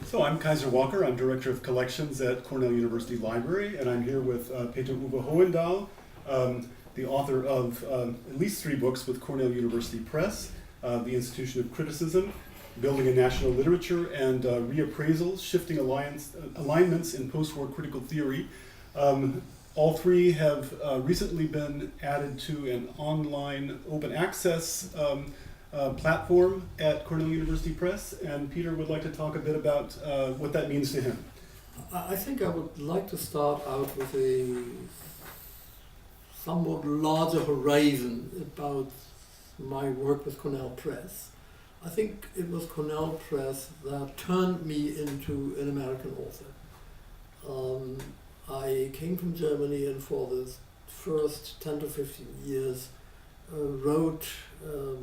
So I'm Kizer Walker. I'm Director of Collections at Cornell University Library, and I'm here with Peter Uwe Hohendahl, the author of at least 3 books with Cornell University Press, The Institution of Criticism, Building a National Literature, and Reappraisals, Shifting Alignments in Post-War Critical Theory. All 3 have recently been added to an online open access platform at Cornell University Press, and Peter would like to talk a bit about what that means to him. I think I would like to start out with a somewhat larger horizon about my work with Cornell Press. I think it was Cornell Press that turned me into an American author. I came from Germany, and for the first 10 to 15 years wrote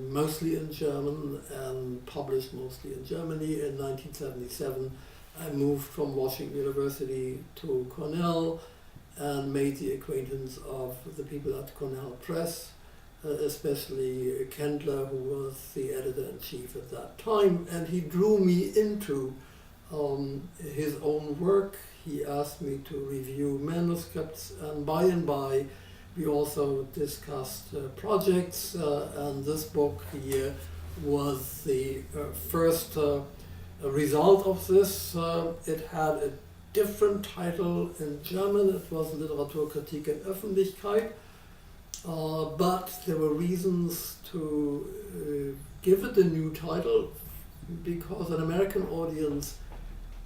mostly in German and published mostly in Germany. In 1977 I moved from Washington University to Cornell and made the acquaintance of the people at Cornell Press, especially Kendler, who was the editor-in-chief at that time, and he drew me into his own work. He asked me to review manuscripts, and by we also discussed projects, and this book here was the first result of this. It had a different title in German. It was Literaturkritik in Öffentlichkeit, but there were reasons to give it a new title, because an American audience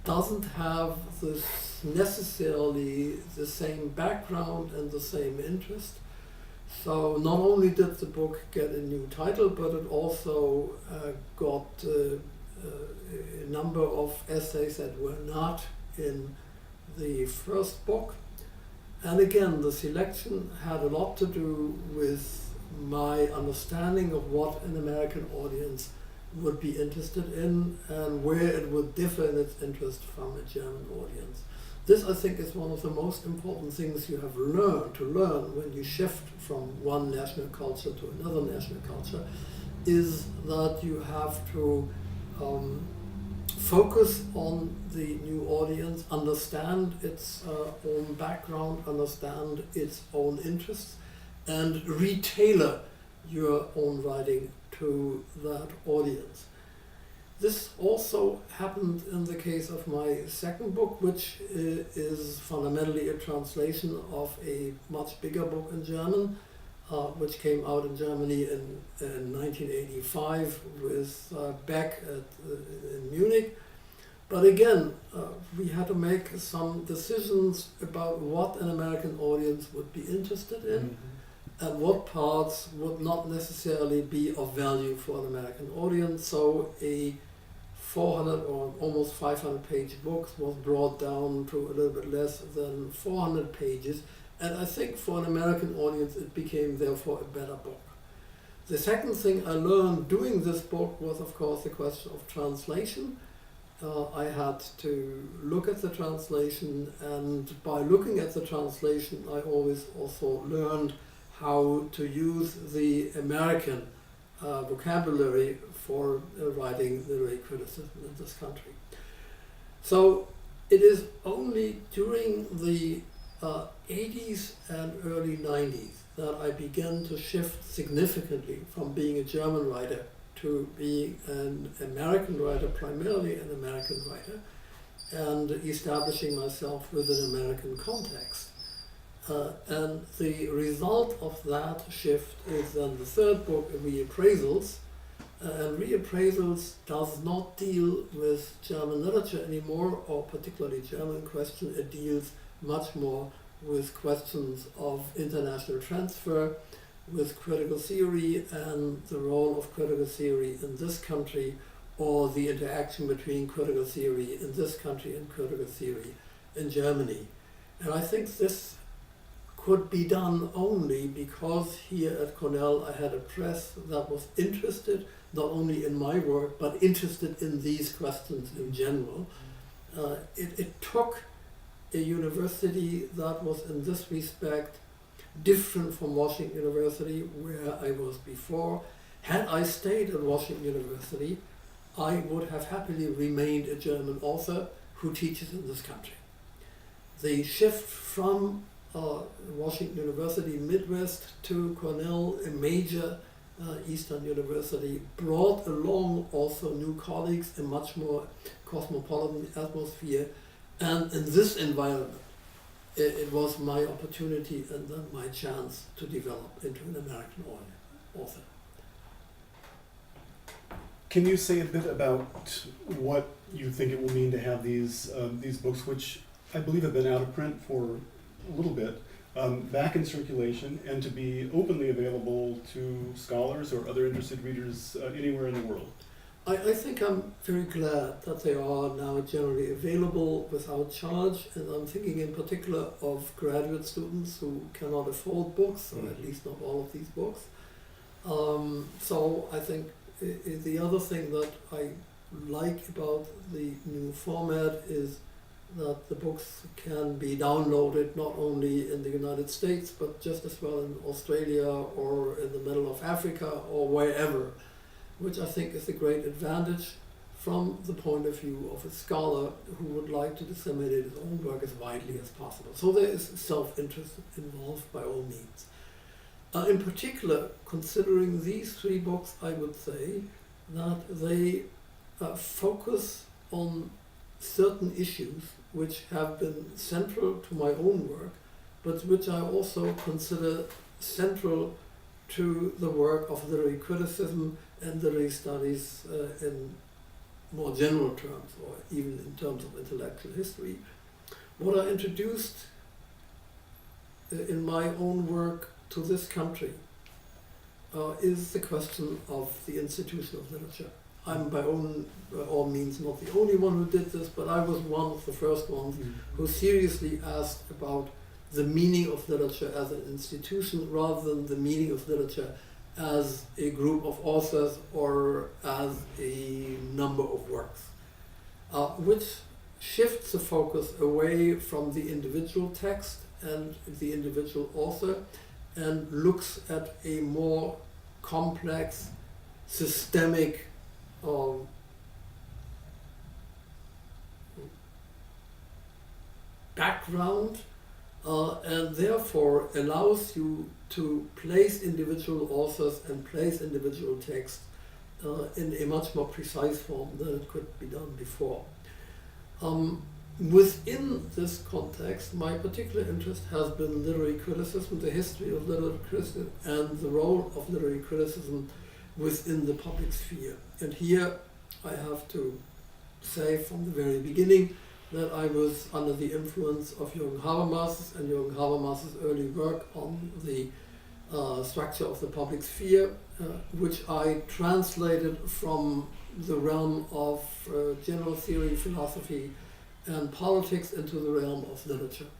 doesn't have this necessarily the same background and the same interest. So not only did the book get a new title, but it also got a number of essays that were not in the first book. And again, the selection had a lot to do with my understanding of what an American audience would be interested in and where it would differ in its interest from a German audience. This, I think, is one of the most important things you have to learn when you shift from one national culture to another national culture, is that you have to focus on the new audience, understand its own background, understand its own interests, and retailor your own writing to that audience. This also happened in the case of my second book, which is fundamentally a translation of a much bigger book in German, which came out in Germany in 1985 with Beck in Munich. But again, we had to make some decisions about what an American audience would be interested in, and what parts would not necessarily be of value for an American audience. So a 400 or almost 500 page book was brought down to a little bit less than 400 pages. And I think for an American audience it became therefore a better book. The second thing I learned doing this book was, of course, the question of translation. I had to look at the translation, and by looking at the translation I always also learned how to use the American vocabulary for writing literary criticism in this country. So it is only during the 80s and early 90s that I began to shift significantly from being a German writer to being an American writer, primarily an American writer, and establishing myself with an American context. And the result of that shift is then the third book, Reappraisals. And Reappraisals does not deal with German literature anymore, or particularly German question. It deals much more with questions of international transfer, with critical theory and the role of critical theory in this country, or the interaction between critical theory in this country and critical theory in Germany. And I think this could be done only because here at Cornell I had a press that was interested not only in my work, but interested in these questions in general. It took a university that was in this respect different from Washington University, where I was before. Had I stayed at Washington University, I would have happily remained a German author who teaches in this country. The shift from Washington University Midwest to Cornell, a major Eastern university, brought along also new colleagues, a much more cosmopolitan atmosphere, and in this environment it was my opportunity and then my chance to develop into an American author. Can you say a bit about what you think it will mean to have these books, which I believe have been out of print for a little bit, back in circulation and to be openly available to scholars or other interested readers anywhere in the world? I think I'm very glad that they are now generally available without charge, and I'm thinking in particular of graduate students who cannot afford books, or at least not all of these books. So I think the other thing that I like about the new format is that the books can be downloaded not only in the United States, but just as well in Australia or in the middle of Africa or wherever, which I think is a great advantage from the point of view of a scholar who would like to disseminate his own work as widely as possible. So there is self-interest involved by all means. In particular, considering these three books, I would say that they focus on certain issues which have been central to my own work, but which I also consider central to the work of literary criticism and literary studies in more general terms, or even in terms of intellectual history. What I introduced in my own work to this country is the question of the institution of literature. I'm by all means not the only one who did this, but I was one of the first ones who seriously asked about the meaning of literature as an institution rather than the meaning of literature as a group of authors or as a number of works, which shifts the focus away from the individual text and the individual author and looks at a more complex, systemic background, and therefore allows you to place individual authors and place individual texts in a much more precise form than it could be done before. Within this context, my particular interest has been literary criticism, the history of literary criticism, and the role of literary criticism within the public sphere. And here I have to say from the very beginning that I was under the influence of Jürgen Habermas and Jürgen Habermas's early work on the structure of the public sphere, which I translated from the realm of general theory, philosophy, and politics into the realm of literature.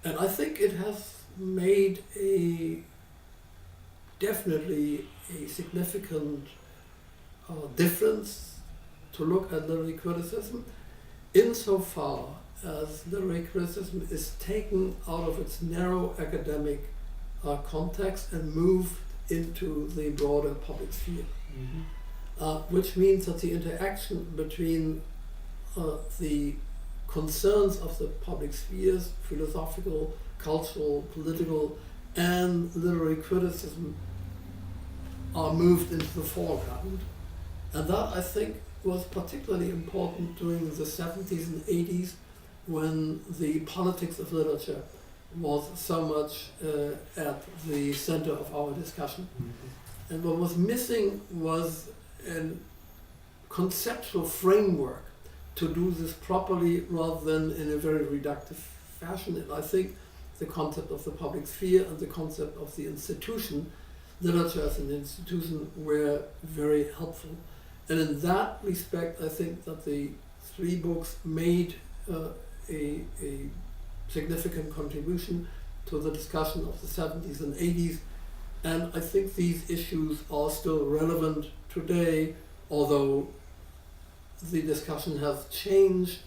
And I think it has made definitely a significant difference to look at literary criticism, insofar as literary criticism is taken out of its narrow academic context and moved into the broader public sphere, which means that the interaction between the concerns of the public spheres, philosophical, cultural, political, and literary criticism are moved into the foreground. And that, I think, was particularly important during the 70s and 80s, when the politics of literature was so much at the center of our discussion. And what was missing was a conceptual framework to do this properly rather than in a very reductive fashion. And I think the concept of the public sphere and the concept of the institution, literature as an institution, were very helpful. And in that respect, I think that the three books made a significant contribution to the discussion of the 70s and 80s. And I think these issues are still relevant today, although the discussion has changed.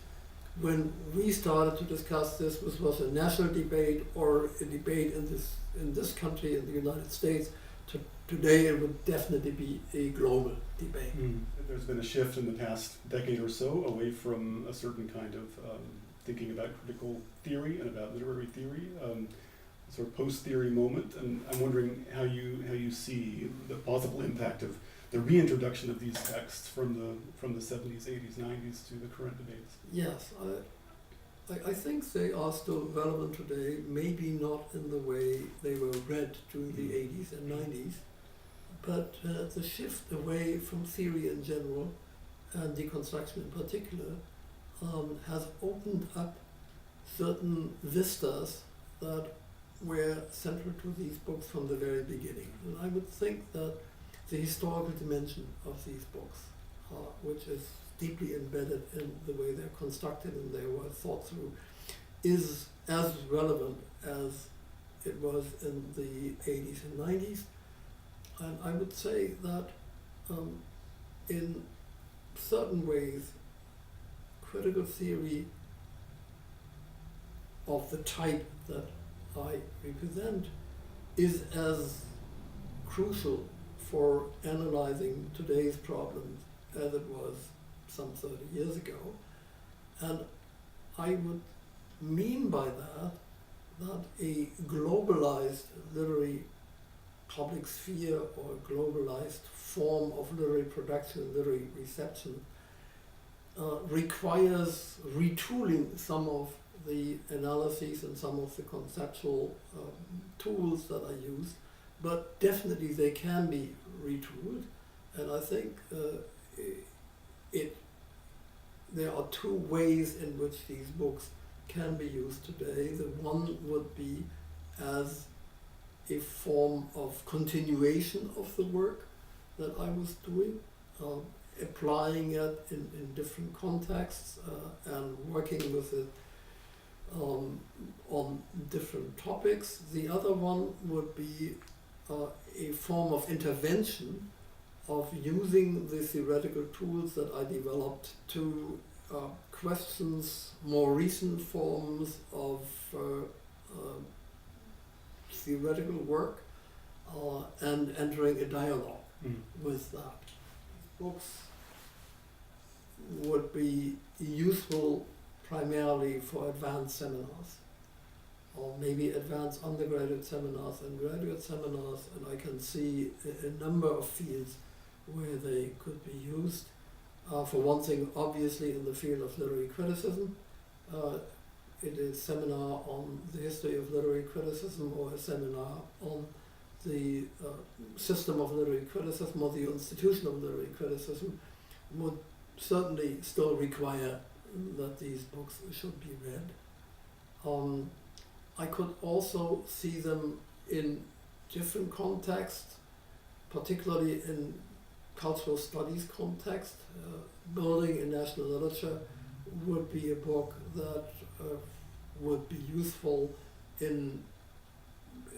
When we started to discuss this was a national debate or a debate in this country, in the United States, to today it would definitely be a global debate. There's been a shift in the past decade or so away from a certain kind of thinking about critical theory and about literary theory, sort of post-theory moment, and I'm wondering how you see the possible impact of the reintroduction of these texts from the 70s, 80s, 90s to the current debates. Yes, I think they are still relevant today, maybe not in the way they were read during the 80s and 90s, but the shift away from theory in general and deconstruction in particular has opened up certain vistas that were central to these books from the very beginning. And I would think that the historical dimension of these books, which is deeply embedded in the way they're constructed and they were thought through, is as relevant as it was in the 80s and 90s. And I would say that in certain ways, critical theory of the type that I represent is as crucial for analyzing today's problems as it was some 30 years ago. And I would mean by that a globalized literary public sphere or a globalized form of literary production, literary reception, requires retooling some of the analyses and some of the conceptual tools that I use, but definitely they can be retooled, and I think there are two ways in which these books can be used today. The one would be as a form of continuation of the work that I was doing, applying it in different contexts and working with it on different topics. The other one would be a form of intervention of using the theoretical tools that I developed to questions more recent forms of theoretical work and entering a dialogue with that. Books would be useful primarily for advanced seminars, or maybe advanced undergraduate seminars and graduate seminars, and I can see a number of fields where they could be used. For one thing, obviously in the field of literary criticism, it is a seminar on the history of literary criticism or a seminar on the system of literary criticism or the institution of literary criticism would certainly still require that these books should be read. I could also see them in different contexts, particularly in cultural studies context. Building in national literature would be a book that would be useful in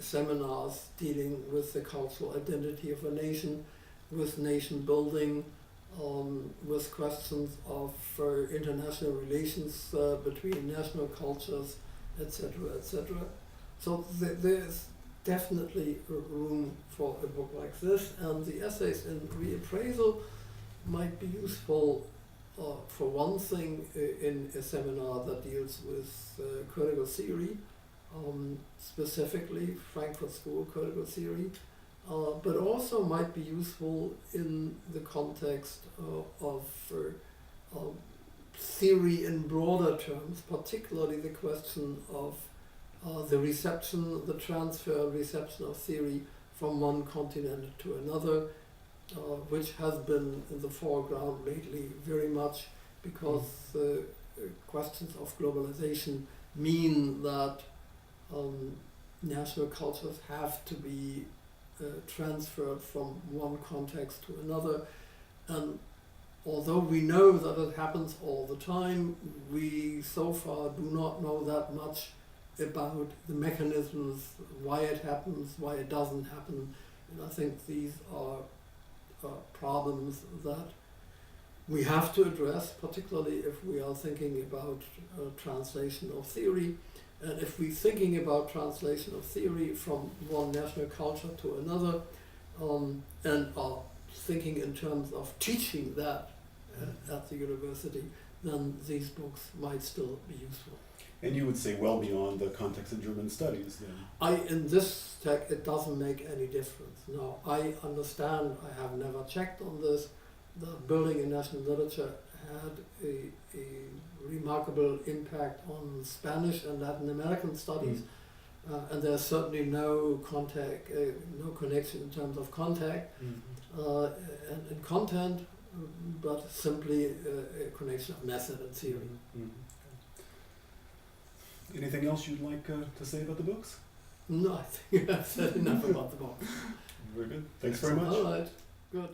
seminars dealing with the cultural identity of a nation, with nation building, with questions of international relations between national cultures, etc., etc. So there's definitely room for a book like this, and the essays in reappraisal might be useful for one thing in a seminar that deals with critical theory, specifically Frankfurt School critical theory, but also might be useful in the context of theory in broader terms, particularly the question of the reception, the transfer and reception of theory from one continent to another, which has been in the foreground lately very much because questions of globalization mean that national cultures have to be transferred from one context to another. And although we know that it happens all the time, we so far do not know that much about the mechanisms, why it happens, why it doesn't happen. And I think these are problems that we have to address, particularly if we are thinking about translation of theory. And if we're thinking about translation of theory from one national culture to another, and are thinking in terms of teaching that at the university, then these books might still be useful. And you would say well beyond the context of German studies then? In this tech, it doesn't make any difference. Now, I understand, I have never checked on this, the building in national literature had a remarkable impact on Spanish and Latin American studies, and there's certainly no contact, no connection in terms of contact and content, but simply a connection of method and theory. Anything else you'd like to say about the books? No, I think I've said enough about the book. Very good. Thanks very much. All right, good.